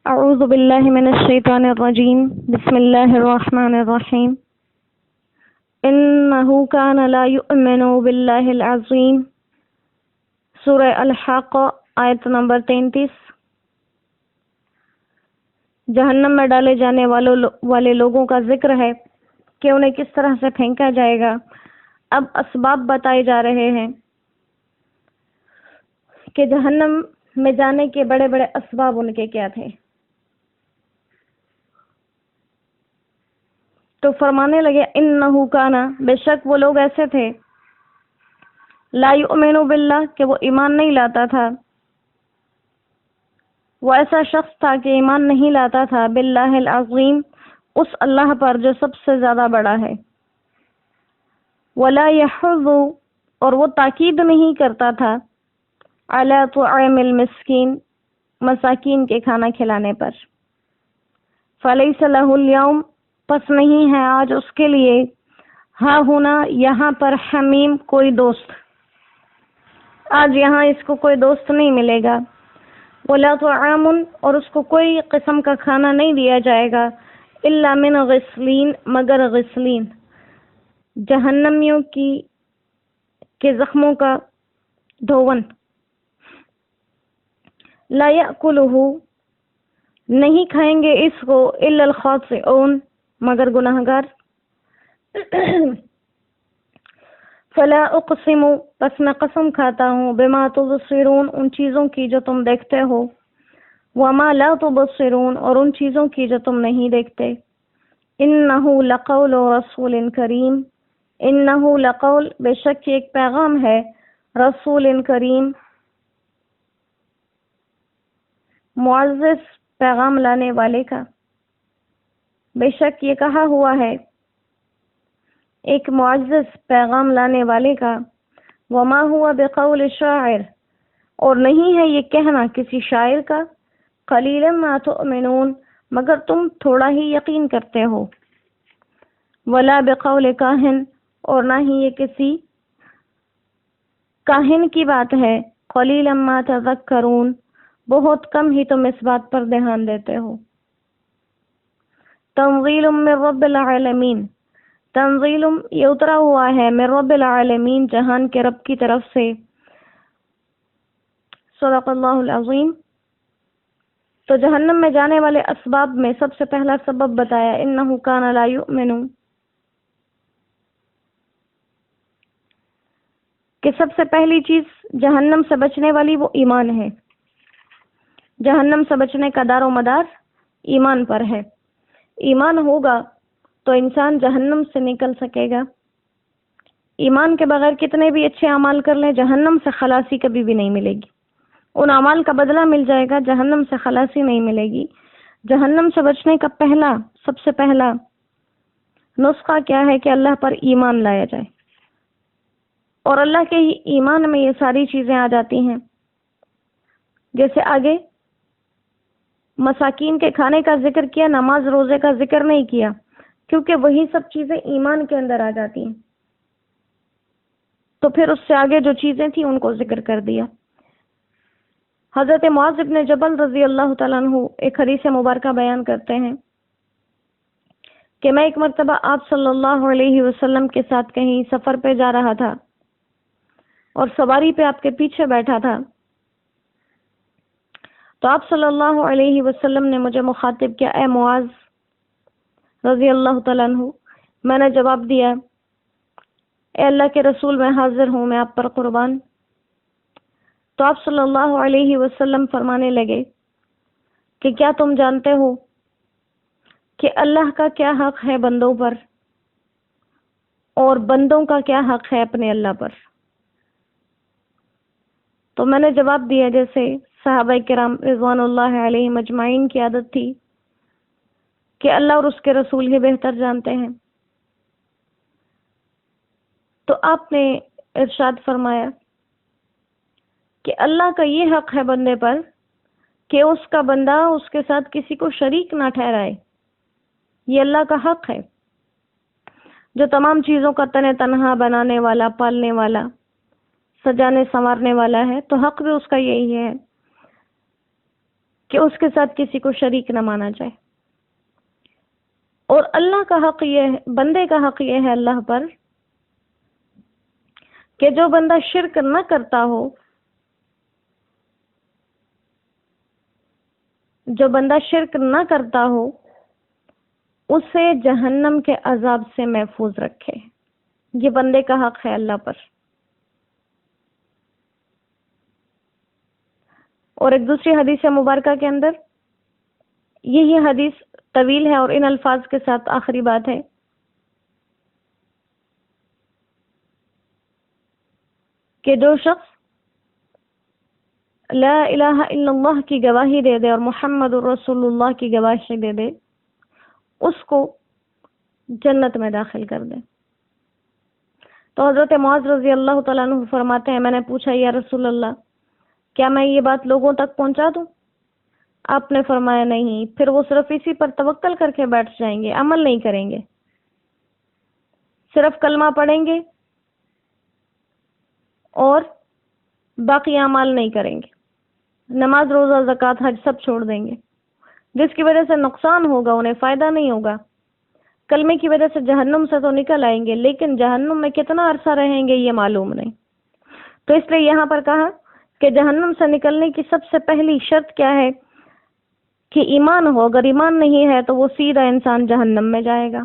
اعوذ باللہ من الشیطان الرجیم بسم اللہ الرحمن الرحیم انہ کان لا یؤمن باللہ العظیم سورہ الحاقہ آیت نمبر 33۔ جہنم میں ڈالے جانے والے لوگوں کا ذکر ہے کہ انہیں کس طرح سے پھینکا جائے گا۔ اب اسباب بتائے جا رہے ہیں کہ جہنم میں جانے کے بڑے بڑے اسباب ان کے کیا تھے۔ تو فرمانے لگے انہو کانا، بے شک وہ لوگ ایسے تھے، لا یؤمن باللہ کہ وہ ایمان نہیں لاتا تھا، وہ ایسا شخص تھا کہ ایمان نہیں لاتا تھا باللہ العظیم، اس اللہ پر جو سب سے زیادہ بڑا ہے، ولا یحض اور وہ تاکید نہیں کرتا تھا، علی طعام المسکین مساکین کے کھانا کھلانے پر، فلیس لہ اليوم پس نہیں ہے آج اس کے لیے، ہاں ہونا یہاں پر حمیم کوئی دوست، آج یہاں اس کو کوئی دوست نہیں ملے گا، ولا طعام اور اس کو کوئی قسم کا کھانا نہیں دیا جائے گا، الا من غسلین مگر غسلین جہنمیوں کے زخموں کا دھون، لا یأکلہ نہیں کھائیں گے اس کو الا الخاطئون مگر گناہگار، فلا اقسم پس میں قسم کھاتا ہوں بما تبصرون ان چیزوں کی جو تم دیکھتے ہو، وما لا تبصرون اور ان چیزوں کی جو تم نہیں دیکھتے، انہ لقول رسول کریم انہ لقول بے شک ایک پیغام ہے رسول کریم معزز پیغام لانے والے کا، بے شک یہ کہا ہوا ہے ایک معزز پیغام لانے والے کا، وما ہوا بقول شاعر اور نہیں ہے یہ کہنا کسی شاعر کا، قلیلا ما تؤمنون مگر تم تھوڑا ہی یقین کرتے ہو، ولا بقول کاہن اور نہ ہی یہ کسی کاہن کی بات ہے، قلیلا ما تذکرون بہت کم ہی تم اس بات پر دھیان دیتے ہو۔ تنزیل من رب العالمین تنزیل یہ اترا ہوا ہے من رب العالمین جہان کے رب کی طرف سے، صدق اللہ العظیم۔ تو جہنم میں جانے والے اسباب میں سب سے پہلا سبب بتایا انہ کان لا یؤمن، کہ سب سے پہلی چیز جہنم سے بچنے والی وہ ایمان ہے، جہنم سے بچنے کا دار و مدار ایمان پر ہے، ایمان ہوگا تو انسان جہنم سے نکل سکے گا، ایمان کے بغیر کتنے بھی اچھے اعمال کر لیں جہنم سے خلاصی کبھی بھی نہیں ملے گی، ان اعمال کا بدلہ مل جائے گا، جہنم سے خلاصی نہیں ملے گی۔ جہنم سے بچنے کا سب سے پہلا نسخہ کیا ہے کہ اللہ پر ایمان لایا جائے، اور اللہ کے ایمان میں یہ ساری چیزیں آ جاتی ہیں، جیسے آگے مساکین کے کھانے کا ذکر کیا، نماز روزے کا ذکر نہیں کیا، کیونکہ وہی سب چیزیں ایمان کے اندر آ جاتی ہیں، تو پھر اس سے آگے جو چیزیں تھیں ان کو ذکر کر دیا۔ حضرت معاذ بن جبل رضی اللہ تعالیٰ عنہ ایک حدیث مبارکہ بیان کرتے ہیں کہ میں ایک مرتبہ آپ صلی اللہ علیہ وسلم کے ساتھ کہیں سفر پہ جا رہا تھا اور سواری پہ آپ کے پیچھے بیٹھا تھا، تو آپ صلی اللہ علیہ وسلم نے مجھے مخاطب کیا، اے معاذ رضی اللہ تعالیٰ عنہ، میں نے جواب دیا، اے اللہ کے رسول میں حاضر ہوں، میں آپ پر قربان۔ تو آپ صلی اللہ علیہ وسلم فرمانے لگے کہ کیا تم جانتے ہو کہ اللہ کا کیا حق ہے بندوں پر اور بندوں کا کیا حق ہے اپنے اللہ پر؟ تو میں نے جواب دیا جیسے صحابہ کرام رضوان اللہ علیہ مجمعین کی عادت تھی کہ اللہ اور اس کے رسول ہی بہتر جانتے ہیں۔ تو آپ نے ارشاد فرمایا کہ اللہ کا یہ حق ہے بندے پر کہ اس کا بندہ اس کے ساتھ کسی کو شریک نہ ٹھہرائے، یہ اللہ کا حق ہے، جو تمام چیزوں کا تنہ تنہا بنانے والا، پالنے والا، سجانے سنوارنے والا ہے، تو حق بھی اس کا یہی ہے کہ اس کے ساتھ کسی کو شریک نہ مانا جائے۔ اور اللہ کا حق یہ ہے، بندے کا حق یہ ہے اللہ پر کہ جو بندہ شرک نہ کرتا ہو، جو بندہ شرک نہ کرتا ہو، اسے جہنم کے عذاب سے محفوظ رکھے۔ یہ بندے کا حق ہے اللہ پر۔ اور ایک دوسری حدیث مبارکہ کے اندر، یہی حدیث طویل ہے اور ان الفاظ کے ساتھ آخری بات ہے کہ جو شخص لا الہ الا اللہ کی گواہی دے دے اور محمد الرسول اللہ کی گواہی دے دے، اس کو جنت میں داخل کر دے۔ تو حضرت معاذ رضی اللہ تعالیٰ عنہ فرماتے ہیں، میں نے پوچھا یا رسول اللہ، کیا میں یہ بات لوگوں تک پہنچا دوں؟ آپ نے فرمایا نہیں، پھر وہ صرف اسی پر توکل کر کے بیٹھ جائیں گے، عمل نہیں کریں گے، صرف کلمہ پڑھیں گے اور باقی اعمال نہیں کریں گے، نماز روزہ زکوٰۃ حج سب چھوڑ دیں گے، جس کی وجہ سے نقصان ہوگا، انہیں فائدہ نہیں ہوگا۔ کلمے کی وجہ سے جہنم سے تو نکل آئیں گے، لیکن جہنم میں کتنا عرصہ رہیں گے یہ معلوم نہیں۔ تو اس لیے یہاں پر کہا کہ جہنم سے نکلنے کی سب سے پہلی شرط کیا ہے کہ ایمان ہو۔ اگر ایمان نہیں ہے تو وہ سیدھا انسان جہنم میں جائے گا۔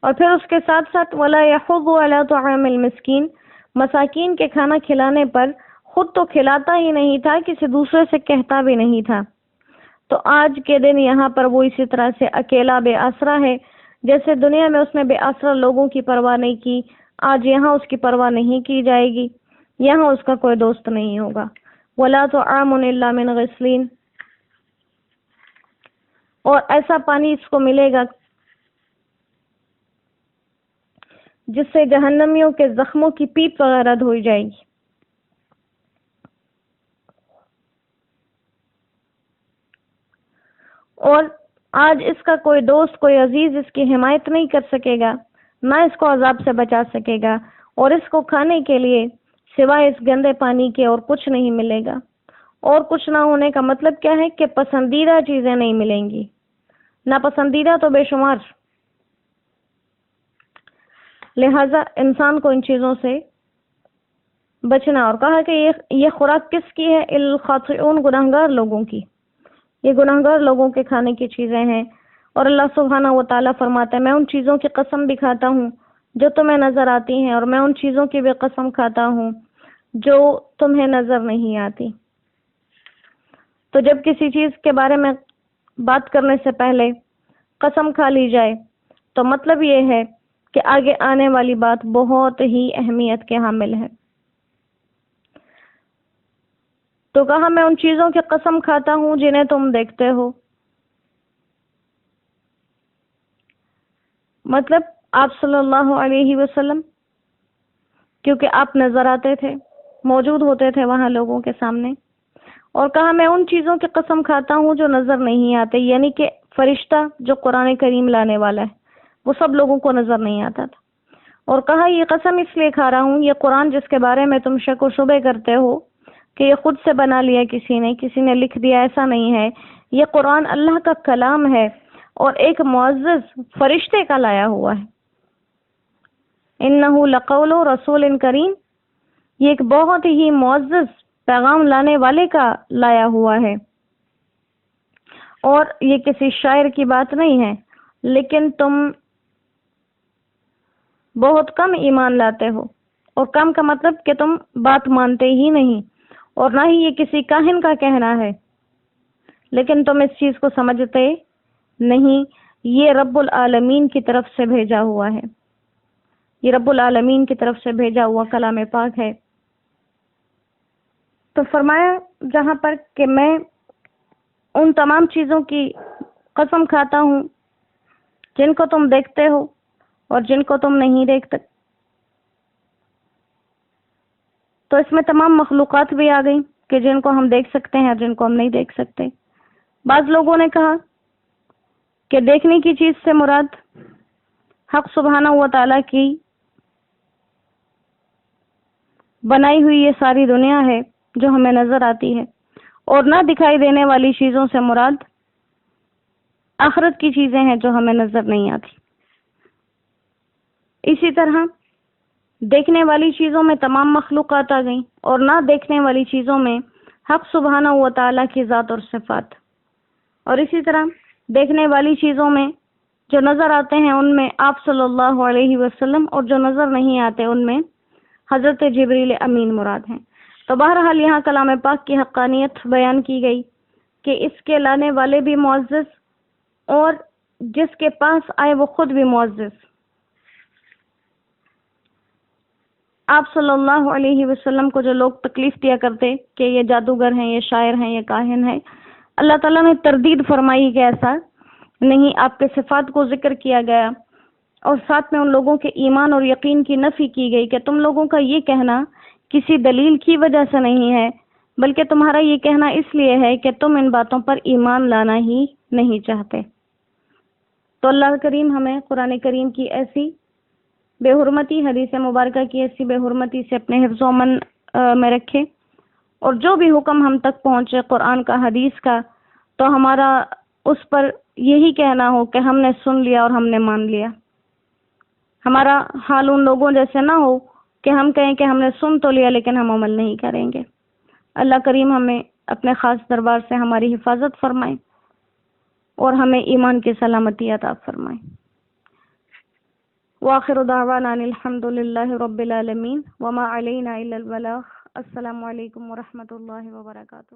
اور پھر اس کے ساتھ ساتھ وَلَا يَحُضُّ عَلَىٰ طَعَامِ الْمِسْكِينِ، مساکین کے کھانا کھلانے پر خود تو کھلاتا ہی نہیں تھا، کسی دوسرے سے کہتا بھی نہیں تھا۔ تو آج کے دن یہاں پر وہ اسی طرح سے اکیلا بے آسرا ہے، جیسے دنیا میں اس نے بے آسرا لوگوں کی پرواہ نہیں کی، آج یہاں اس کی پرواہ نہیں کی جائے گی، یہاں اس کا کوئی دوست نہیں ہوگا۔ وَلَا طَعَامٌ إِلَّا مِنْ غِسْلِينٍ، اور ایسا پانی اس کو ملے گا جس سے جہنمیوں کے زخموں کی پیپ وغیرہ دھوئی جائے گی۔ اور آج اس کا کوئی دوست، کوئی عزیز اس کی حمایت نہیں کر سکے گا، نہ اس کو عذاب سے بچا سکے گا، اور اس کو کھانے کے لیے سوائے اس گندے پانی کے اور کچھ نہیں ملے گا۔ اور کچھ نہ ہونے کا مطلب کیا ہے کہ پسندیدہ چیزیں نہیں ملیں گی، ناپسندیدہ تو بے شمار۔ لہذا انسان کو ان چیزوں سے بچنا، اور کہا کہ یہ خوراک کس کی ہے؟ الخاطئون، گناہگار لوگوں کی، یہ گناہگار لوگوں کے کھانے کی چیزیں ہیں۔ اور اللہ سبحانہ و تعالیٰ فرماتا ہے، میں ان چیزوں کی قسم بھی کھاتا ہوں جو تمہیں نظر آتی ہیں، اور میں ان چیزوں کی بھی قسم کھاتا ہوں جو تمہیں نظر نہیں آتی۔ تو جب کسی چیز کے بارے میں بات کرنے سے پہلے قسم کھا لی جائے تو مطلب یہ ہے کہ آگے آنے والی بات بہت ہی اہمیت کے حامل ہے۔ تو کہا میں ان چیزوں کی قسم کھاتا ہوں جنہیں تم دیکھتے ہو، مطلب آپ صلی اللہ علیہ وسلم، کیونکہ آپ نظر آتے تھے، موجود ہوتے تھے وہاں لوگوں کے سامنے۔ اور کہا میں ان چیزوں کی قسم کھاتا ہوں جو نظر نہیں آتے، یعنی کہ فرشتہ جو قرآن کریم لانے والا ہے وہ سب لوگوں کو نظر نہیں آتا تھا۔ اور کہا یہ قسم اس لیے کھا رہا ہوں، یہ قرآن جس کے بارے میں تم شک و شبے کرتے ہو کہ یہ خود سے بنا لیا کسی نے لکھ دیا، ایسا نہیں ہے۔ یہ قرآن اللہ کا کلام ہے اور ایک معزز فرشتے کا لایا ہوا ہے۔ انہ لقول رسول کریم، یہ ایک بہت ہی معزز پیغام لانے والے کا لایا ہوا ہے، اور یہ کسی شاعر کی بات نہیں ہے، لیکن تم بہت کم ایمان لاتے ہو، اور کم کا مطلب کہ تم بات مانتے ہی نہیں، اور نہ ہی یہ کسی کاہن کا کہنا ہے، لیکن تم اس چیز کو سمجھتے نہیں۔ یہ رب العالمین کی طرف سے بھیجا ہوا ہے، یہ رب العالمین کی طرف سے بھیجا ہوا کلام پاک ہے۔ تو فرمایا جہاں پر کہ میں ان تمام چیزوں کی قسم کھاتا ہوں جن کو تم دیکھتے ہو اور جن کو تم نہیں دیکھتے۔ تو اس میں تمام مخلوقات بھی آ گئی کہ جن کو ہم دیکھ سکتے ہیں اور جن کو ہم نہیں دیکھ سکتے۔ بعض لوگوں نے کہا کہ دیکھنے کی چیز سے مراد حق سبحانہ و تعالیٰ کی بنائی ہوئی یہ ساری دنیا ہے جو ہمیں نظر آتی ہے، اور نہ دکھائی دینے والی چیزوں سے مراد آخرت کی چیزیں ہیں جو ہمیں نظر نہیں آتی۔ اسی طرح دیکھنے والی چیزوں میں تمام مخلوقات آ گئیں اور نہ دیکھنے والی چیزوں میں حق سبحانہ و تعالیٰ کی ذات اور صفات، اور اسی طرح دیکھنے والی چیزوں میں جو نظر آتے ہیں ان میں آپ صلی اللہ علیہ وسلم، اور جو نظر نہیں آتے ان میں حضرت جبریل امین مراد ہیں۔ تو بہرحال یہاں کلام پاک کی حقانیت بیان کی گئی کہ اس کے لانے والے بھی معزز اور جس کے پاس آئے وہ خود بھی معزز۔ آپ صلی اللہ علیہ وسلم کو جو لوگ تکلیف دیا کرتے کہ یہ جادوگر ہیں، یہ شاعر ہیں، یہ کاہن ہیں، اللہ تعالیٰ نے تردید فرمائی کہ ایسا نہیں، آپ کے صفات کو ذکر کیا گیا اور ساتھ میں ان لوگوں کے ایمان اور یقین کی نفی کی گئی کہ تم لوگوں کا یہ کہنا کسی دلیل کی وجہ سے نہیں ہے، بلکہ تمہارا یہ کہنا اس لیے ہے کہ تم ان باتوں پر ایمان لانا ہی نہیں چاہتے۔ تو اللہ کریم ہمیں قرآن کریم کی ایسی بے حرمتی، حدیث مبارکہ کی ایسی بے حرمتی سے اپنے حفظ و امن میں رکھے، اور جو بھی حکم ہم تک پہنچے قرآن کا، حدیث کا، تو ہمارا اس پر یہی کہنا ہو کہ ہم نے سن لیا اور ہم نے مان لیا۔ ہمارا حال ان لوگوں جیسے نہ ہو کہ ہم کہیں کہ ہم نے سن تو لیا لیکن ہم عمل نہیں کریں گے۔ اللہ کریم ہمیں اپنے خاص دربار سے ہماری حفاظت فرمائے اور ہمیں ایمان کی سلامتی عطا فرمائے۔ وآخر دعوانا ان الحمد للہ رب العالمین وما علینا الا البلاغ۔ السلام علیکم ورحمۃ اللہ وبرکاتہ۔